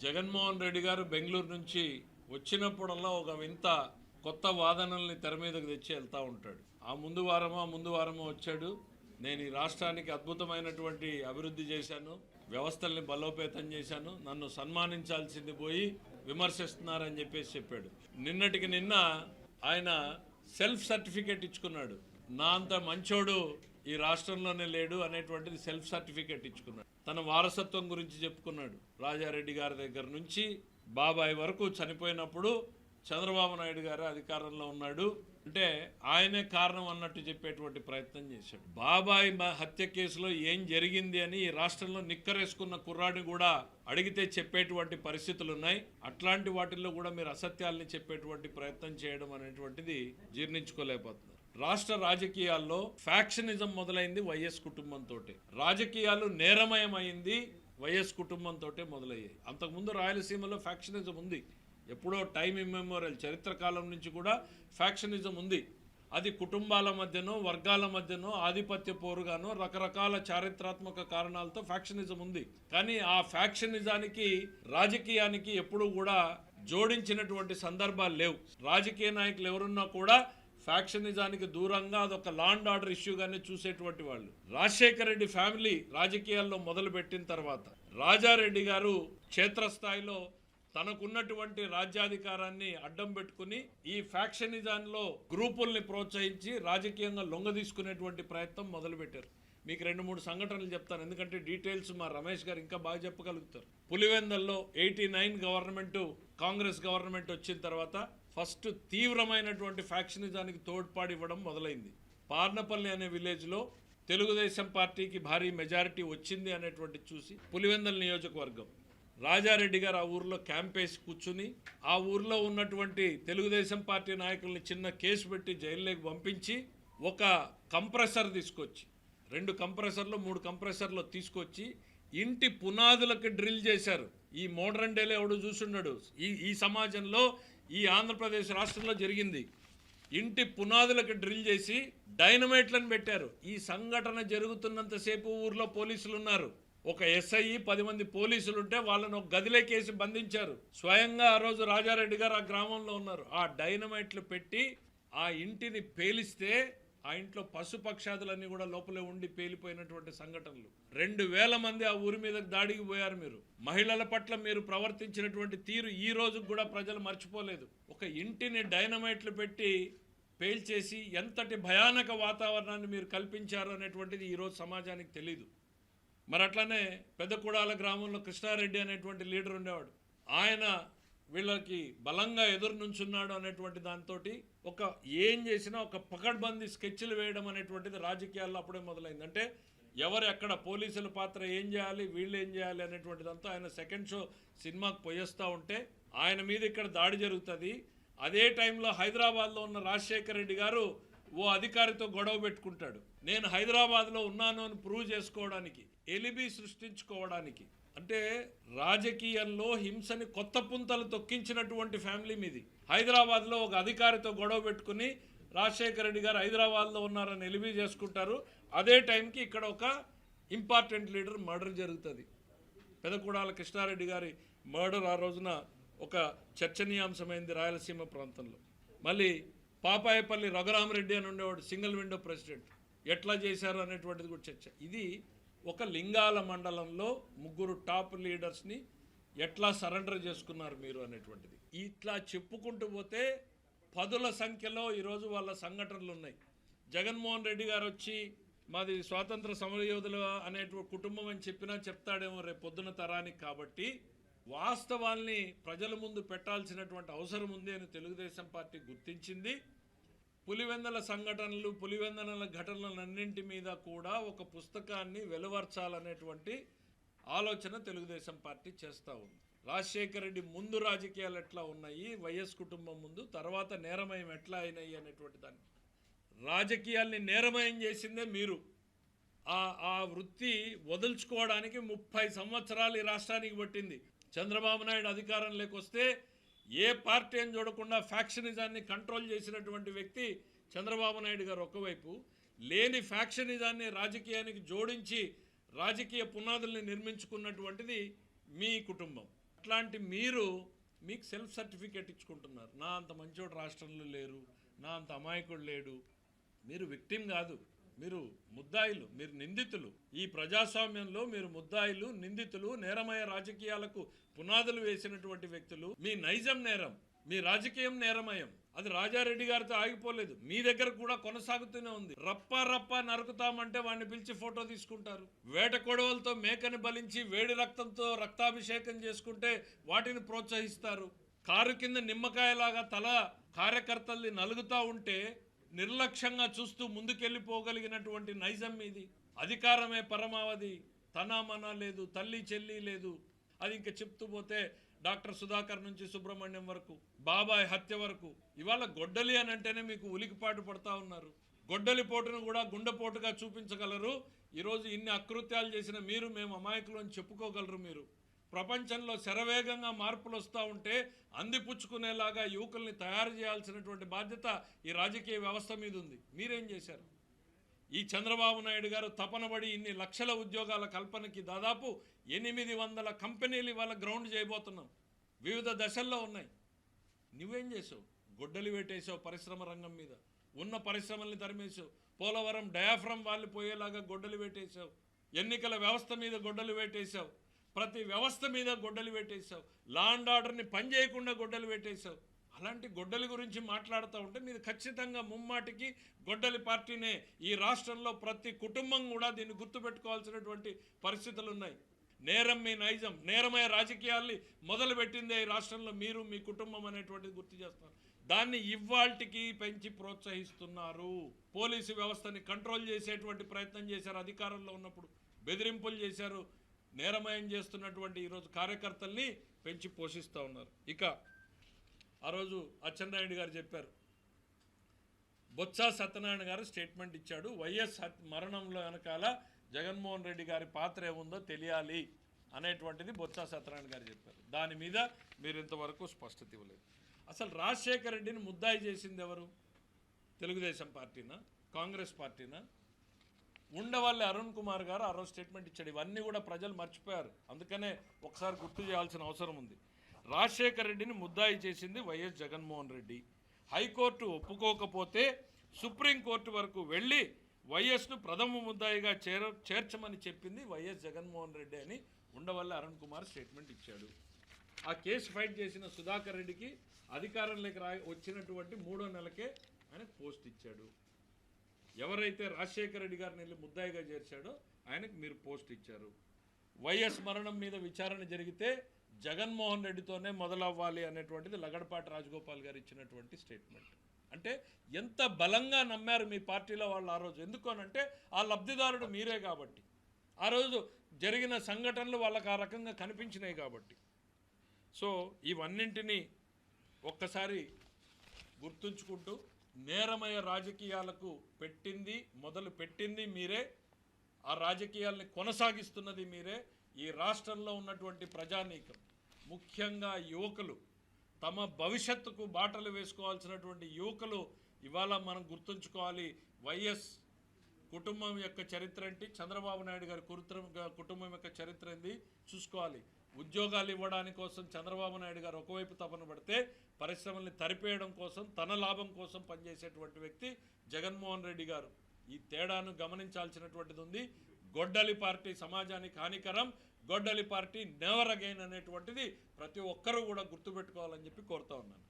జగన్మోహన్ రెడ్డి గారు బెంగళూరు నుంచి వచ్చినప్పుడల్లా ఒక వింత కొత్త వాదనల్ని తెర మీదకు తెచ్చి వెళ్తూ ఉంటాడు. ఆ ముందు వారమో వచ్చాడు. నేను ఈ రాష్ట్రానికి అద్భుతమైనటువంటి అభివృద్ధి చేశాను, వ్యవస్థల్ని బలోపేతం చేశాను, నన్ను సన్మానించాల్సింది పోయి విమర్శిస్తున్నారని చెప్పాడు. నిన్నటికి నిన్న ఆయన సెల్ఫ్ సర్టిఫికేట్ ఇచ్చుకున్నాడు. నా అంత మంచోడు ఈ రాష్ట్రంలోనే లేడు అనేటువంటిది సెల్ఫ్ సర్టిఫికేట్ ఇచ్చుకున్నాడు. తన వారసత్వం గురించి చెప్పుకున్నాడు. రాజారెడ్డి గారి దగ్గర నుంచి బాబాయ్ వరకు చనిపోయినప్పుడు చంద్రబాబు నాయుడు గారు అధికారంలో ఉన్నాడు అంటే ఆయనే కారణం అన్నట్టు చెప్పేటువంటి ప్రయత్నం చేశాడు. బాబాయ్ హత్య కేసులో ఏం జరిగింది అని ఈ రాష్ట్రంలో నిక్కరేసుకున్న కుర్రాడిని కూడా అడిగితే చెప్పేటువంటి పరిస్థితులు ఉన్నాయి. అట్లాంటి వాటిల్లో కూడా మీరు అసత్యాల్ని చెప్పేటువంటి ప్రయత్నం చేయడం అనేటువంటిది జీర్ణించుకోలేకపోతున్నారు. రాష్ట్ర రాజకీయాల్లో ఫ్యాక్షనిజం మొదలైంది వైఎస్ కుటుంబంతో. రాజకీయాలు నేరమయమైంది వైఎస్ కుటుంబంతో మొదలయ్యాయి. అంతకుముందు రాయలసీమలో ఫ్యాక్షనిజం ఉంది. ఎప్పుడో టైం ఇమ్మెమోరియల్ చరిత్ర కాలం నుంచి కూడా ఫ్యాక్షనిజం ఉంది. అది కుటుంబాల మధ్యనో వర్గాల మధ్యనో ఆధిపత్య పోరుగానో రకరకాల చారిత్రాత్మక కారణాలతో ఫ్యాక్షనిజం ఉంది. కానీ ఆ ఫ్యాక్షనిజానికి రాజకీయానికి ఎప్పుడూ కూడా జోడించినటువంటి సందర్భాలు లేవు. రాజకీయ నాయకులు ఎవరున్నా కూడా ఫ్యాక్షనిజానికి దూరంగా అదొక లా అండ్ ఆర్డర్ ఇష్యూగానే చూసేటువంటి వాళ్ళు. రాజశేఖర రెడ్డి ఫ్యామిలీ రాజకీయాల్లో మొదలుపెట్టిన తర్వాత రాజారెడ్డి గారు క్షేత్రస్థాయిలో తనకున్నటువంటి రాజ్యాధికారాన్ని అడ్డం పెట్టుకుని ఈ ఫ్యాక్షనిజాన్లో గ్రూపుల్ని ప్రోత్సహించి రాజకీయంగా లొంగదీసుకునేటువంటి ప్రయత్నం మొదలుపెట్టారు. మీకు 2-3 సంఘటనలు చెప్తాను, ఎందుకంటే డీటెయిల్స్ మా రమేష్ గారు ఇంకా బాగా చెప్పగలుగుతారు. పులివెందల్లో 89 గవర్నమెంట్ కాంగ్రెస్ గవర్నమెంట్ వచ్చిన తర్వాత ఫస్ట్ తీవ్రమైనటువంటి ఫ్యాక్షనిజానికి తోడ్పాటు ఇవ్వడం మొదలైంది. పార్నపల్లి అనే విలేజ్లో తెలుగుదేశం పార్టీకి భారీ మెజారిటీ వచ్చింది అనేటువంటి చూసి పులివెందల నియోజకవర్గం రాజారెడ్డి గారు ఆ ఊర్లో క్యాంపేసి కూర్చుని ఆ ఊర్లో ఉన్నటువంటి తెలుగుదేశం పార్టీ నాయకుల్ని చిన్న కేసు పెట్టి జైల్లోకి పంపించి ఒక కంప్రెసర్ తీసుకొచ్చి 2 కంప్రెసర్లు 3 కంప్రెసర్లు తీసుకొచ్చి ఇంటి పునాదులకు డ్రిల్ చేశారు. ఈ మోడర్న్ డేలో ఎవడు చూసున్నాడు? ఈ సమాజంలో ఈ ఆంధ్రప్రదేశ్ రాష్ట్రంలో జరిగింది. ఇంటి పునాదులకు డ్రిల్ చేసి డైనమైట్లను పెట్టారు. ఈ సంఘటన జరుగుతున్నంతసేపు ఊర్లో పోలీసులు ఉన్నారు. ఒక ఎస్ఐ 10 మంది పోలీసులు ఉంటే వాళ్ళను ఒక గదిలోకేసి బంధించారు. స్వయంగా ఆ రోజు రాజారెడ్డి గారు ఆ గ్రామంలో ఉన్నారు. ఆ డైనమైట్లు పెట్టి ఆ ఇంటిని పేలిస్తే ఆ ఇంట్లో పశుపక్షాదులన్నీ కూడా లోపలే ఉండి పేలిపోయినటువంటి సంఘటనలు. 2000 మంది ఆ ఊరి మీద దాడికి పోయారు. మీరు మహిళల పట్ల మీరు ప్రవర్తించినటువంటి తీరు ఈ రోజు కూడా ప్రజలు మర్చిపోలేదు. ఒక ఇంటిని డైనమైట్లు పెట్టి పేల్చేసి ఎంతటి భయానక వాతావరణాన్ని మీరు కల్పించారు అనేటువంటిది ఈరోజు సమాజానికి తెలీదు. మరి అట్లనే పెద్దకూడాల గ్రామంలో కృష్ణారెడ్డి అనేటువంటి లీడర్ ఉండేవాడు. ఆయన వీళ్ళకి బలంగా ఎదురు నుంచున్నాడు అనేటువంటి దాంతో ఒక ఏం చేసినా ఒక పకడ్బందీ స్కెచ్లు వేయడం అనేటువంటిది రాజకీయాల్లో అప్పుడే మొదలైంది. అంటే ఎవరు ఎక్కడ పోలీసుల పాత్ర ఏం చేయాలి, వీళ్ళు ఏం చేయాలి అనేటువంటిదంతా ఆయన సెకండ్ షో సినిమాకు పోయేస్తూ ఉంటే ఆయన మీద ఇక్కడ దాడి జరుగుతుంది. అదే టైంలో హైదరాబాద్లో ఉన్న రాజశేఖర రెడ్డి గారు ఓ అధికారితో గొడవ పెట్టుకుంటాడు. నేను హైదరాబాద్లో ఉన్నాను అని ప్రూవ్ చేసుకోవడానికి, ఎలిబి సృష్టించుకోవడానికి. అంటే రాజకీయంలో హింసని కొత్త పుంతలు తొక్కించినటువంటి ఫ్యామిలీ మీది. హైదరాబాద్లో ఒక అధికారితో గొడవ పెట్టుకుని రాజశేఖర రెడ్డి గారు హైదరాబాద్లో ఉన్నారని ఎలిబి చేసుకుంటారు. అదే టైంకి ఇక్కడ ఒక ఇంపార్టెంట్ లీడర్ మర్డర్ జరుగుతుంది. పెదకూడాల కృష్ణారెడ్డి గారి మర్డర్ ఆ రోజున ఒక చర్చనీయాంశమైంది రాయలసీమ ప్రాంతంలో. మళ్ళీ పాపాయపల్లి రఘురామరెడ్డి అని ఉండేవాడు, సింగిల్ విండో ప్రెసిడెంట్. ఎట్లా చేశారు అనేటువంటిది కూడా చర్చ. ఇది ఒక లింగాల మండలంలో 3 టాప్ లీడర్స్ని ఎట్లా సరెండర్ చేసుకున్నారు మీరు అనేటువంటిది. ఇట్లా చెప్పుకుంటూ పోతే 10ల సంఖ్యలో ఈరోజు వాళ్ళ సంఘటనలు ఉన్నాయి. జగన్మోహన్ రెడ్డి గారు వచ్చి మాది స్వాతంత్ర సమరయోధులు అనేటువంటి కుటుంబం అని చెప్పినా చెప్తాడేమో రేపు పొద్దున తరానికి. కాబట్టి వాస్తవాల్ని ప్రజల ముందు పెట్టాల్సినటువంటి అవసరం ఉంది అని తెలుగుదేశం పార్టీ గుర్తించింది. పులివెందల సంఘటనలు, పులివెందల ఘటనలన్నింటి మీద కూడా ఒక పుస్తకాన్ని వెలువర్చాలనేటువంటి ఆలోచన తెలుగుదేశం పార్టీ చేస్తూ ఉంది. రాజశేఖర రెడ్డి ముందు రాజకీయాలు ఎట్లా ఉన్నాయి, వైఎస్ కుటుంబం ముందు, తర్వాత నేరమయం ఎట్లా అయినాయి అనేటువంటి దాన్ని. రాజకీయాల్ని నేరమయం చేసిందే మీరు. ఆ వృత్తి వదులుచుకోవడానికి 30 సంవత్సరాలు ఈ రాష్ట్రానికి పట్టింది. చంద్రబాబు నాయుడు అధికారంలోకి వస్తే ఏ పార్టీ అని చూడకుండా ఫ్యాక్షనిజాన్ని కంట్రోల్ చేసినటువంటి వ్యక్తి చంద్రబాబు నాయుడు గారు. ఒకవైపు లేని ఫ్యాక్షనిజాన్ని రాజకీయానికి జోడించి రాజకీయ పునాదుల్ని నిర్మించుకున్నటువంటిది మీ కుటుంబం. అట్లాంటి మీరు మీకు సెల్ఫ్ సర్టిఫికేట్ ఇచ్చుకుంటున్నారు. నా అంత మంచోడు రాష్ట్రంలో లేరు, నా అంత అమాయకుడు లేడు. మీరు విక్టిమ్ కాదు, మీరు ముద్దాయిలు, మీరు నిందితులు. ఈ ప్రజాస్వామ్యంలో మీరు ముద్దాయిలు, నిందితులు, నేరమయ రాజకీయాలకు పునాదులు వేసినటువంటి వ్యక్తులు. మీ నైజం నేరం, మీ రాజకీయం నేరమయం. అది రాజారెడ్డి గారితో ఆగిపోలేదు, మీ దగ్గర కూడా కొనసాగుతూనే ఉంది. రప్ప రప్ప నరుకుతామంటే వాడిని పిలిచి ఫోటో తీసుకుంటారు. వేట కొడవలతో మేకని బలించి వేడి రక్తంతో రక్తాభిషేకం చేసుకుంటే వాటిని ప్రోత్సహిస్తారు. కారు కింద నిమ్మకాయలాగా తల కార్యకర్తల్ని నలుగుతూ ఉంటే నిర్లక్ష్యంగా చూస్తూ ముందుకెళ్ళిపోగలిగినటువంటి నైజం మీది. అధికారమే పరమావధి, తనామనా లేదు, తల్లి చెల్లి లేదు. అది ఇంకా చెప్తూ పోతే డాక్టర్ సుధాకర్ నుంచి సుబ్రహ్మణ్యం వరకు, బాబాయ్ హత్య వరకు. ఇవాళ గొడ్డలి అని అంటేనే మీకు ఉలికిపాటు పడతా ఉన్నారు. గొడ్డలి పోటును కూడా గుండెపోటుగా చూపించగలరు. ఈరోజు ఇన్ని అకృత్యాలు చేసిన మీరు మేము అమాయకులు అని చెప్పుకోగలరు. మీరు ప్రపంచంలో శరవేగంగా మార్పులు వస్తూ ఉంటే అందిపుచ్చుకునేలాగా యువకుల్ని తయారు చేయాల్సినటువంటి బాధ్యత ఈ రాజకీయ వ్యవస్థ మీద ఉంది. మీరేం చేశారు? ఈ చంద్రబాబు నాయుడు గారు తపనబడి ఇన్ని లక్షల ఉద్యోగాల కల్పనకి దాదాపు 800 కంపెనీలు ఇవాళ గ్రౌండ్ చేయబోతున్నాం. వివిధ దశల్లో ఉన్నాయి. నువ్వేం చేసావు? గొడ్డలి పెట్టేసావు పరిశ్రమ రంగం మీద. ఉన్న పరిశ్రమల్ని తరిమేసావు. పోలవరం డయాఫ్రమ్ వాళ్ళు పోయేలాగా గొడ్డలి పెట్టేశావు. ఎన్నికల వ్యవస్థ మీద గొడ్డలి పెట్టేశావు. ప్రతి వ్యవస్థ మీద గొడ్డలి పెట్టేశావు. లా అండ్ ఆర్డర్ని పనిచేయకుండా గొడ్డలి పెట్టేశావు. అలాంటి గొడ్డలి గురించి మాట్లాడుతూ ఉంటే మీరు ఖచ్చితంగా ముమ్మాటికి గొడ్డలి పార్టీనే. ఈ రాష్ట్రంలో ప్రతి కుటుంబం కూడా దీన్ని గుర్తుపెట్టుకోవాల్సినటువంటి పరిస్థితులు ఉన్నాయి. నేరం మీ నైజం, నేరమయ రాజకీయాల్ని మొదలుపెట్టిందే ఈ రాష్ట్రంలో మీరు, మీ కుటుంబం అనేటువంటిది గుర్తు చేస్తున్నారు. దాన్ని ఇవాల్టికి పెంచి ప్రోత్సహిస్తున్నారు. పోలీసు వ్యవస్థని కంట్రోల్ చేసేటువంటి ప్రయత్నం చేశారు అధికారంలో ఉన్నప్పుడు, బెదిరింపులు చేశారు. నేరమయం చేస్తున్నటువంటి ఈరోజు కార్యకర్తల్ని పెంచి పోషిస్తూ ఉన్నారు. ఇక ఆ రోజు అచ్చెన్నాయుడు గారు చెప్పారు, బొత్స సత్యనారాయణ గారు స్టేట్మెంట్ ఇచ్చాడు, వైఎస్ మరణంలో వెనకాల జగన్మోహన్ రెడ్డి గారి పాత్ర ఏముందో తెలియాలి అనేటువంటిది బొత్స సత్యనారాయణ గారు చెప్పారు. దాని మీద మీరు ఇంతవరకు స్పష్టత ఇవ్వలేదు. అసలు రాజశేఖర రెడ్డిని ముద్దాయి చేసింది ఎవరు? తెలుగుదేశం పార్టీనా, కాంగ్రెస్ పార్టీనా? ఉండవల్లి అరుణ్ కుమార్ గారు ఆ రోజు స్టేట్మెంట్ ఇచ్చాడు. ఇవన్నీ కూడా ప్రజలు మర్చిపోయారు, అందుకనే ఒకసారి గుర్తు చేయాల్సిన అవసరం ఉంది. రాజశేఖర రెడ్డిని ముద్దాయి చేసింది వైఎస్ జగన్మోహన్ రెడ్డి. హైకోర్టు ఒప్పుకోకపోతే సుప్రీంకోర్టు వరకు వెళ్ళి వైఎస్ను ప్రథమ ముద్దాయిగా చేర్చమని చెప్పింది వైఎస్ జగన్మోహన్ రెడ్డి అని ఉండవల్లి అరుణ్ కుమార్ స్టేట్మెంట్ ఇచ్చాడు. ఆ కేసు ఫైట్ చేసిన సుధాకర్ రెడ్డికి అధికారంలోకి వచ్చినటువంటి 3వ నెలకే ఆయన పోస్ట్ ఇచ్చాడు. ఎవరైతే రాజశేఖర రెడ్డి గారిని వెళ్ళి ముద్దాయిగా చేర్చాడో ఆయనకు మీరు పోస్ట్ ఇచ్చారు. వైఎస్ మరణం మీద విచారణ జరిగితే జగన్మోహన్ రెడ్డితోనే మొదలవ్వాలి అనేటువంటిది లగడపాటి రాజగోపాల్ గారు ఇచ్చినటువంటి స్టేట్మెంట్. అంటే ఎంత బలంగా నమ్మారు మీ పార్టీలో వాళ్ళు ఆ రోజు. ఎందుకనంటే ఆ లబ్ధిదారుడు మీరే కాబట్టి, ఆ రోజు జరిగిన సంఘటనలు వాళ్ళకి ఆ రకంగా కనిపించినాయి కాబట్టి. సో ఇవన్నింటినీ ఒక్కసారి గుర్తుంచుకుంటూ, నేరమయ రాజకీయాలకు మొదలు పెట్టింది మీరే, ఆ రాజకీయాల్ని కొనసాగిస్తున్నది మీరే. ఈ రాష్ట్రంలో ఉన్నటువంటి ప్రజానీకం, ముఖ్యంగా యువకులు, తమ భవిష్యత్తుకు బాటలు వేసుకోవాల్సినటువంటి యువకులు ఇవాళ మనం గుర్తుంచుకోవాలి. వైఎస్ కుటుంబం యొక్క చరిత్ర ఏంటి, చంద్రబాబు నాయుడు గారి కుటుంబం యొక్క చరిత్ర ఏంది చూసుకోవాలి. ఉద్యోగాలు ఇవ్వడానికి కోసం చంద్రబాబు నాయుడు గారు ఒకవైపు తపన పడితే, పరిశ్రమల్ని తరిపేయడం కోసం, తన లాభం కోసం పనిచేసేటువంటి వ్యక్తి జగన్మోహన్ రెడ్డి గారు. ఈ తేడాను గమనించాల్సినటువంటిది ఉంది. గొడ్డలి పార్టీ సమాజానికి హానికరం, గొడ్డలి పార్టీ నెవర్ అగైన్ అనేటువంటిది ప్రతి ఒక్కరూ కూడా గుర్తుపెట్టుకోవాలని చెప్పి కోరుతా ఉన్నాను.